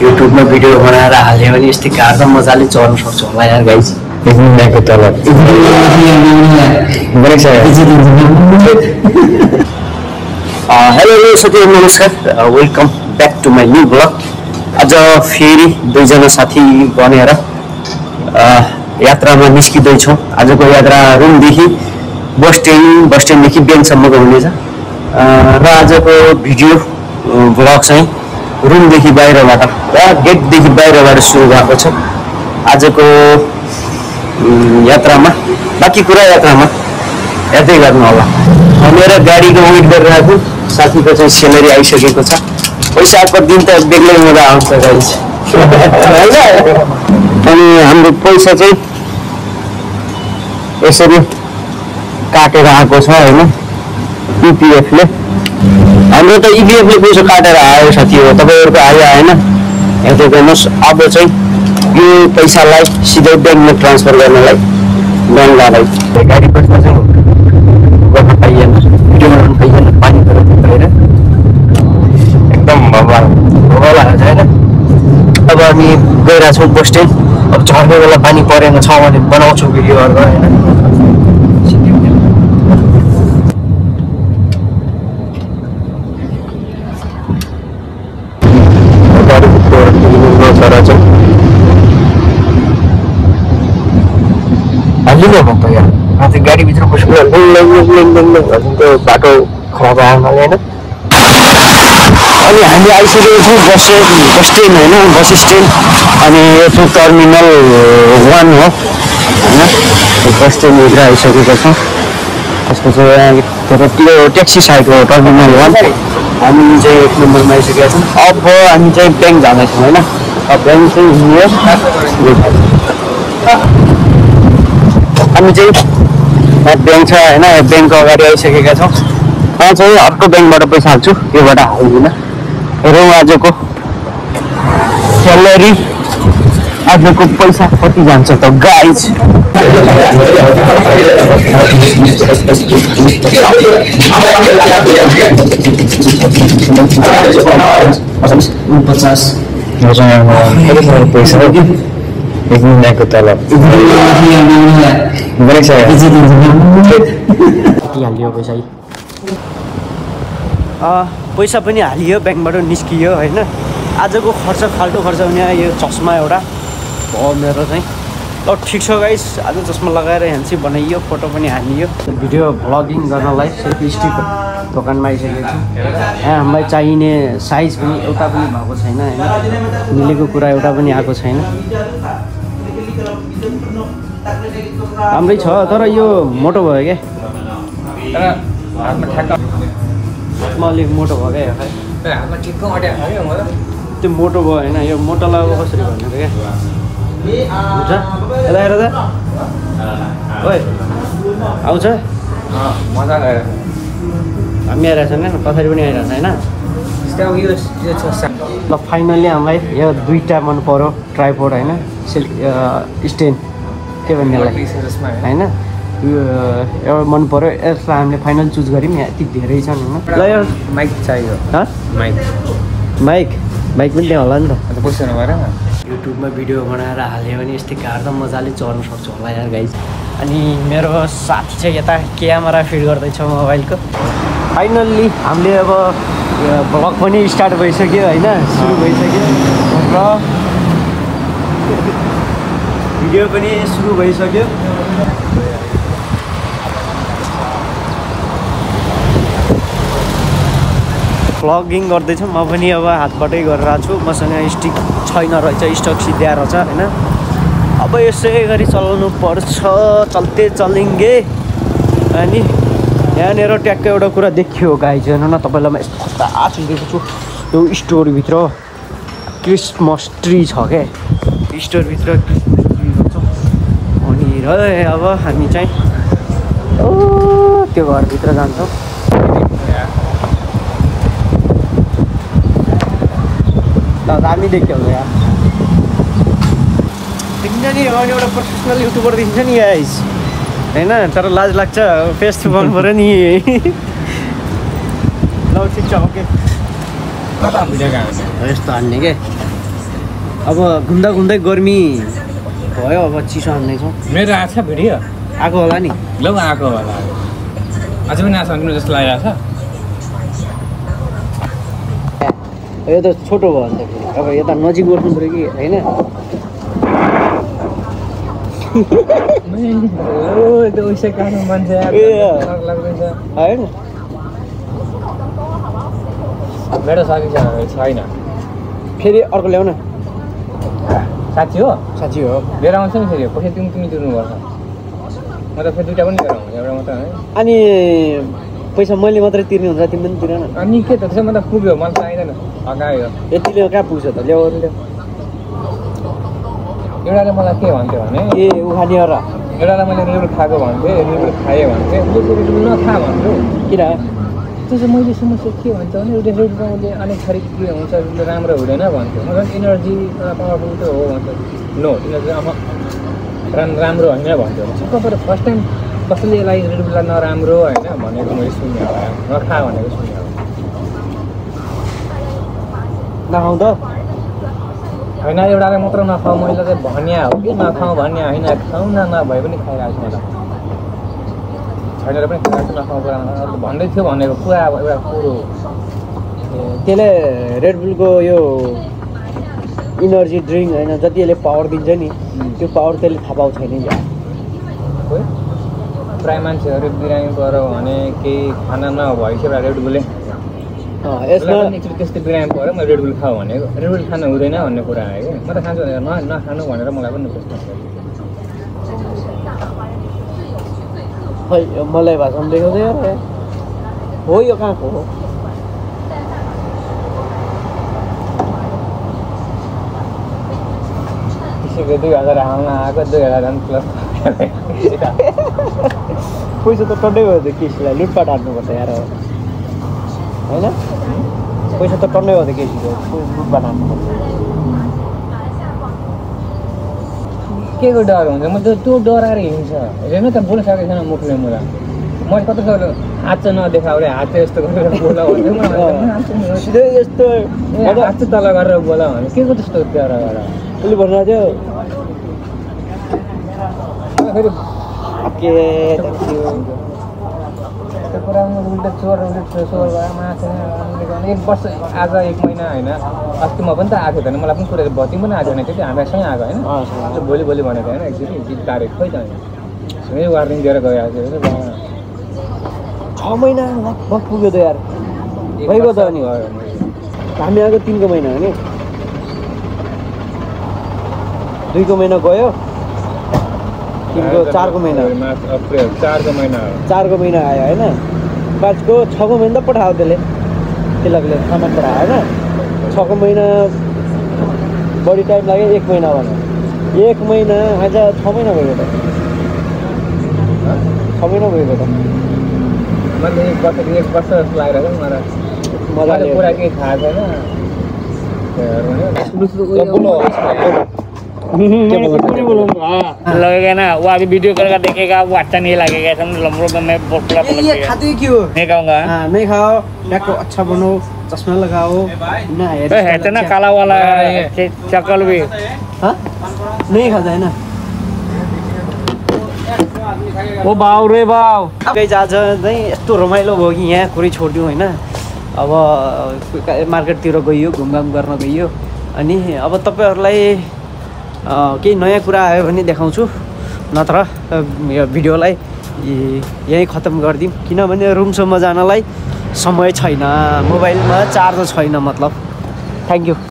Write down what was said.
युट्युबमा भिडियो बनाएर हाल्यो भने यस्तै कार त मजाले चल्न सक्छ होला यार गाइस। एकदिनको तलब हेलो साथीहरू नमस्कार, welcome back to my new blog. आज फेरि दुईजना साथी बनेर यात्रामा निस्किँदैछौँ। आजको यात्रा रुमदेखि बस स्ट्यान्डदेखि ब्याङ्कसम्मको हुनेछ र आजको भिडियो ब्लग चाहिँ रुमदेखि बाहिरबाट गेटदेखि बाहिरबाट सुरु भएको छ। आजको यात्रामा बाँकी कुरा यात्रामा हेर्दै गर्नु होला। मेरो गाडीको वेट गरिरहेको साथीको चाहिँ सेलेरी आइसकेको छ। पैसाको दिन त बेग्लै मजा आउँछ गाइस अनि हाम्रो पैसा चाहिँ यसरी काटेर आएको छ होइन, इपिएफले। हाम्रो त इपिएफले पैसा काटेर आयो साथी हो, तपाईँहरूको आयो आएन हेर्दै गर्नुहोस्। अब चाहिँ यो पैसालाई सिधै ब्याङ्कमा ट्रान्सफर गर्नलाई ब्याङ्कलाई गाडी पैसा चाहिँ गर्न पाइएन, भिडियो बनाउनु पाइएन, पानी तर भएर एकदम भगवाला होइन। अब हामी गइरहेछौँ बस स्ट्यान्ड। अब झर्ने बेला पानी परेन छ भने बनाउँछौँ भिडियोहरू होइन। गाडीभित्र बसेको बाटो खराब आउनु होइन। अनि हामी आइसकेको छौँ बस स्ट्यान्ड होइन, बस स्ट्यान्ड। अनि यो चाहिँ टर्मिनल 1 हो होइन, बस स्ट्यान्डभित्र आइसकेको छौँ। यसको चाहिँ त्यो ट्याक्सी साइड हो टर्मिनल 1। हामी चाहिँ 1 नम्बरमा आइसकेका छौँ। अब हामी चाहिँ ब्याङ्क जाँदैछौँ होइन। अब ब्याङ्क चाहिँ हिँड्यो हामी चाहिँ ब्याङ्क छ होइन, ब्याङ्कको अगाडि आइसकेका छौँ। चाहिँ अर्को ब्याङ्कबाट पैसा हाल्छु, योबाट हाल्दिनँ। हेरौँ आजको स्यालेरी, आजको पैसा कति जान्छ त गाइज। पैसा एकदिनको तलब हालियो पैसा पैसा पनि हालियो, ब्याङ्कबाट निस्कियो होइन। आजको खर्च फाल्टो खर्च हुने यो चस्मा एउटा भयो मेरो चाहिँ। ल ठिक छ गाइस, आज चस्मा लगाएर ह्यान्सी बनाइयो, फोटो पनि हालियो। भिडियो भ्लगिङ गर्नलाई सेल्फी स्टिक दोकानमा आइसकेको छु। यहाँ हामीलाई चाहिने साइज पनि एउटा पनि भएको छैन होइन, मिलेको कुरा एउटा पनि आएको छैन। राम्रै छ तर यो मोटो भयो क्या, हातमा अलिक मोटो भयो क्या, त्यो मोटो भयो होइन। यो मोटोलाई अब कसरी भन्नु क्या, हुन्छ यता हेर त ओइ आउँछ मजा गएर हामी आइरहेको छैन, पछाडि पनि आइरहेको छ होइन। ल फाइनल्ली हामीलाई यो दुईवटा मन पऱ्यो, ट्राइपोड होइन, स्ट्यान्ड के भन्नेलाई होइन, यो एउटा मन पऱ्यो। यसलाई हामीले फाइनल चुज गऱ्यौँ। यहाँ यति धेरै छन् होइन। ल यो माइक चाहियो, माइक पनि त्यहाँ होला नि त। पैसा नभएर युट्युबमा भिडियो बनाएर हाल्यो भने यस्तै कार त मजाले चल्न सक्छ होला यार गाइज। अनि मेरो साथी चाहिँ यता क्यामेरा फिट गर्दैछ मोबाइलको। फाइनल्ली हामीले अब ब्लग पनि स्टार्ट भइसक्यो होइन, सुरु भइसक्यो र भिडियो पनि सुरु भइसक्यो। भ्लगिङ गर्दैछु म पनि अब हातबाटै गरिरहेको छु। मसँग स्टिक छैन रहेछ, स्टक सिद्ध्याएर छ होइन। अब यसै गरी चलाउनु पर्छ, चल्ते चलेंगे। अनि यहाँनिर ट्याक्कै एउटा कुरा देखियो गाइज, हेर्नु न तपाईँलाई म यस्तो खतरा चिज देखेको छु। यो स्टोरभित्र क्रिसमस ट्री छ क्या, स्टोरभित्र अनि र अब हामी चाहिँ त्यो घरभित्र जान्छौँ। दामी देख्यो यार, देखिन्छ नि एउटा प्रोफेसनल युट्युबर देखिन्छ नि गाइस होइन। तर लाज लाग्छ, फेस थुपाउनु पऱ्यो नि। ल ठिक छ, ओके। यस्तो हान्ने के अब घुम्दा घुम्दै गर्मी भयो अब चिसो हान्दैछौँ मेरो आएको छ भिडियो आएको होला नि ल आएको होला अझै पनि आएको छ जस्तो लागिरहेको छ यो त छोटो भयो अन्त अब यता नजिक गर्नु पऱ्यो कि होइन मान्छे होइन मेरो साथी छैन फेरि अर्को ल्याउन साँच्ची हो साँच्ची हो लिएर आउँछ नि फेरि पैसा तिमी तिर्नुपर्छ म त फेरि दुइटा पनि लिएर आउँछु एउटा मात्रै है अनि पैसा मैले मात्रै तिर्ने हुन्छ तिमी पनि तिर न अनि के त त्यसो मतलब पुग्यो मलाई चाहिँदैन अगायो यतिले कहाँ पुग्छ त ल्याउ ल्याउ एउटाले मलाई के भन्थ्यो भने ए उखानी र एउटालाई मैले रेबुल खाएको भन्थेँ रेबुल खाएँ भन्थेँ उसले चाहिँ रेबुल नखा भन्थ्यो किन त्यो चाहिँ मैले समस्या के भन्छ भने एउटा रेबुलमा उसले अनेक थरी के हुन्छ रेबुल राम्रो हुँदैन भन्थ्यो मतलब इनर्जी एउटा पावरफुल त हो भन्छ नो इनर्जी राम्रो होइन भन्थ्यो सबैबाट फर्स्ट टाइम कसैले यसलाई रेडबुललाई नराम्रो होइन भनेको मैले सुने होला नखा भनेको सुने होला नखाउँ त होइन एउटाले मात्र नखाऊ मैले चाहिँ भन्या हो कि नखाउँ भन्या होइन खाउँ न नभए पनि खाइरहेको छु मलाई छैन र पनि खाइरहेको छु नखाउँ कुरा भन्दै थियो भनेको पुरा अब एउटा कुरो त्यसले रेडबुलको यो इनर्जी ड्रिङ्क होइन जति यसले पावर दिन्छ नि त्यो पावर त्यसले थाहा पाउँछ छैन नि प्राय मान्छेहरू बिरामी पऱ्यो भने केही खाना नभएपछि एउटा रेडबुलै यसमा त्यस्तै बिरामी पऱ्यो मैले रेडबुल खाऊ भनेको रेडबुल खानु हुँदैन भन्ने कुरा आयो कि म त खान्छु भनेर नखानु भनेर मलाई पनि प्रश्न खै मलाई भाषामा देखाउँदै हो यो कहाँको हो त्यसैको 2000 हाल्न आएको 2000 झन् प्लस पैसा त टन्नै भयो त केसीलाई लुटपाट हान्नुपर्छ यार होइन पैसा त टन्नै भयो त केसीको लुटपाट हान्नुपर्छ के को डर हुन्छ म त्यो डराएर हिँड्छ हेर्नु त बोलिसकेको छैन मुखले मलाई मैले कति सक्यो हात चाहिँ नदेखाऊ रे हात चाहिँ यस्तो गरेर बोला भन्थ्यो सिधै यस्तो हात चाहिँ तल गरेर बोला भने के को त्यस्तो डर गरेर उसले भन्नुभएको थियो फेरि के त्यो कुरामा उल्टा चोर भयो माछा 1 वर्ष आज 1 महिना होइन अस्ति म पनि त आएको थिएन मलाई पनि कुरा बत्ती पनि आएको थिएन त्यति हामीसँगै आएको होइन भोलि भनेको होइन एकचोटि जित तारिक खोइ त होइन वार्निङ दिएर गइरहेको थियो 6 महिना लगभग पुग्यो त यार भइगयो त अनि हामी आएको 3 को महिना हो नि 2 को महिना गयो 3 को 4 को महिना अप्रिल 4 को महिना 4 को महिना आयो होइन 5 को 6 को महिना त पठायो त्यसले तिलकले सामान पठायो होइन 6 को महिना बढी टाइम लाग्यो 1 महिना भन्यो 1 महिना आज 6 महिना भयो त 6 महिना भयो त मैले 1 वर्ष जस्तो लागिरहेको मलाई मजाले कुरा केही थाहा छैन लगेगा ना वो अभी वीडियो करके देखेगा वो अच्छा नहीं लगेगा समझ लो हम लोग मैं पूरा ये खाते क्यों नहीं खाऊंगा नहीं खाओ को अच्छा बनो चश्मा लगाओ ना है तो ना काला वाला शक्ल भी हाँ नहीं खाता है ना वो बाव रे बाव गाइस आज चाहिँ यस्तो रमाइलो भयो कि यहाँ कुरै छोड्यौँ होइन अब मार्केटतिर गइयो घुमघाम गर्न गइयो अनि अब तपाईँहरूलाई केही नयाँ कुरा आयो भने देखाउँछु नत्र यो भिडियोलाई यहीँ खत्तम गरिदिउँ किनभने रुमसम्म जानलाई समय छैन मोबाइलमा चार्ज छैन मतलब थ्याङ्क यू